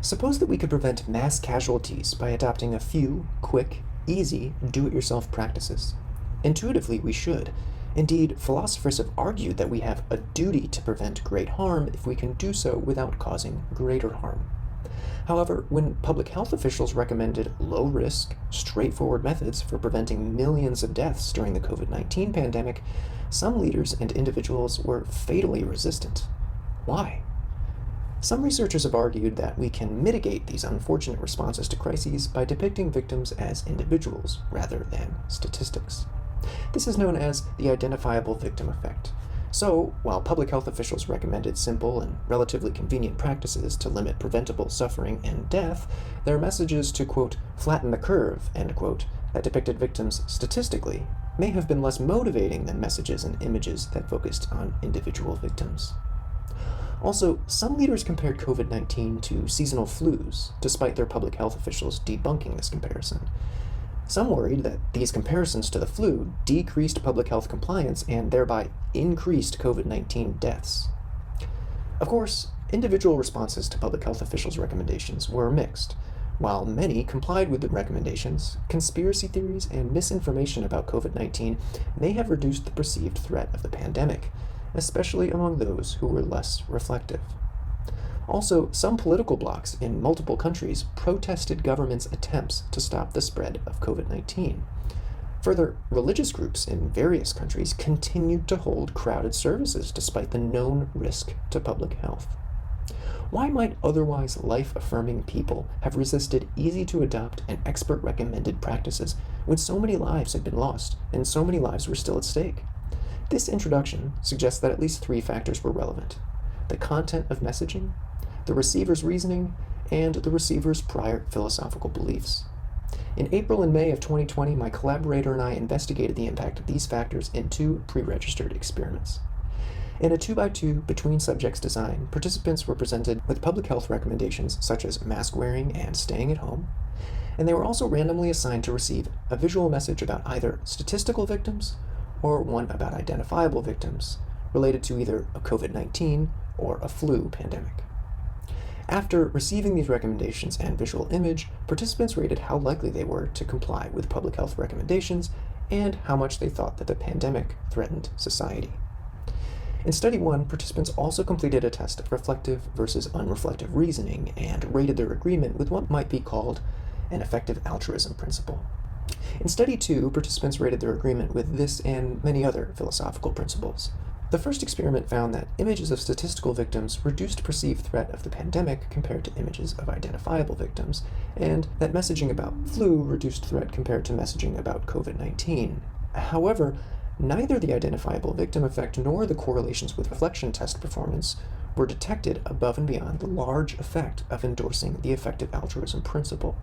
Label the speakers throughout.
Speaker 1: Suppose that we could prevent mass casualties by adopting a few, quick, easy, do-it-yourself practices. Intuitively, we should. Indeed, philosophers have argued that we have a duty to prevent great harm if we can do so without causing greater harm. However, when public health officials recommended low-risk, straightforward methods for preventing millions of deaths during the COVID-19 pandemic, some leaders and individuals were fatally resistant. Why? Some researchers have argued that we can mitigate these unfortunate responses to crises by depicting victims as individuals rather than statistics. This is known as the identifiable victim effect. So, while public health officials recommended simple and relatively convenient practices to limit preventable suffering and death, their messages to, quote, flatten the curve, end quote, that depicted victims statistically may have been less motivating than messages and images that focused on individual victims. Also, some leaders compared COVID-19 to seasonal flus, despite their public health officials debunking this comparison. Some worried that these comparisons to the flu decreased public health compliance and thereby increased COVID-19 deaths. Of course, individual responses to public health officials' recommendations were mixed. While many complied with the recommendations, conspiracy theories and misinformation about COVID-19 may have reduced the perceived threat of the pandemic, especially among those who were less reflective. Also, some political blocs in multiple countries protested governments' attempts to stop the spread of COVID-19. Further, religious groups in various countries continued to hold crowded services despite the known risk to public health. Why might otherwise life-affirming people have resisted easy-to-adopt and expert-recommended practices when so many lives had been lost and so many lives were still at stake? This introduction suggests that at least three factors were relevant: the content of messaging, the receiver's reasoning, and the receiver's prior philosophical beliefs. In April and May of 2020, my collaborator and I investigated the impact of these factors in two pre-registered experiments. In a 2x2 between subjects design, participants were presented with public health recommendations such as mask wearing and staying at home, and they were also randomly assigned to receive a visual message about either statistical victims or one about identifiable victims related to either a COVID-19 or a flu pandemic. After receiving these recommendations and visual image, participants rated how likely they were to comply with public health recommendations and how much they thought that the pandemic threatened society. In Study 1, participants also completed a test of reflective versus unreflective reasoning and rated their agreement with what might be called an effective altruism principle. In Study 2, participants rated their agreement with this and many other philosophical principles. The first experiment found that images of statistical victims reduced perceived threat of the pandemic compared to images of identifiable victims, and that messaging about flu reduced threat compared to messaging about COVID-19. However, neither the identifiable victim effect nor the correlations with reflection test performance were detected above and beyond the large effect of endorsing the effective altruism principle.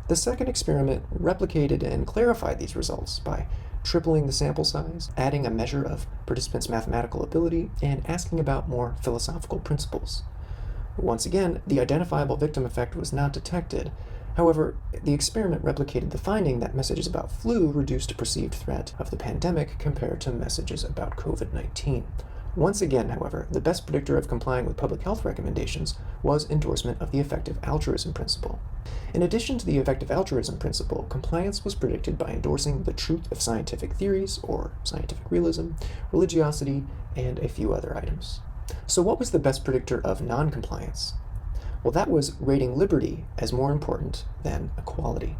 Speaker 1: The second experiment replicated and clarified these results by tripling the sample size, adding a measure of participants' mathematical ability, and asking about more philosophical principles. Once again, the identifiable victim effect was not detected. However, the experiment replicated the finding that messages about flu reduced perceived threat of the pandemic compared to messages about COVID-19. Once again, however, the best predictor of complying with public health recommendations was endorsement of the effective altruism principle. In addition to the effective altruism principle, compliance was predicted by endorsing the truth of scientific theories, or scientific realism, religiosity, and a few other items. So what was the best predictor of non-compliance? Well, that was rating liberty as more important than equality.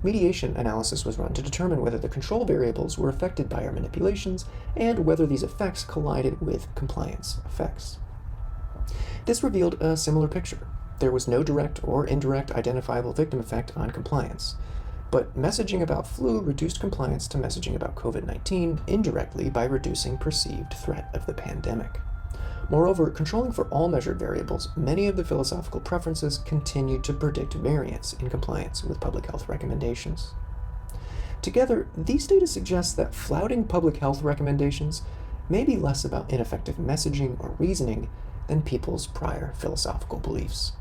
Speaker 1: Mediation analysis was run to determine whether the control variables were affected by our manipulations and whether these effects collided with compliance effects. This revealed a similar picture. There was no direct or indirect identifiable victim effect on compliance, but messaging about flu reduced compliance to messaging about COVID-19 indirectly by reducing perceived threat of the pandemic. Moreover, controlling for all measured variables, many of the philosophical preferences continued to predict variance in compliance with public health recommendations. Together, these data suggest that flouting public health recommendations may be less about ineffective messaging or reasoning than people's prior philosophical beliefs.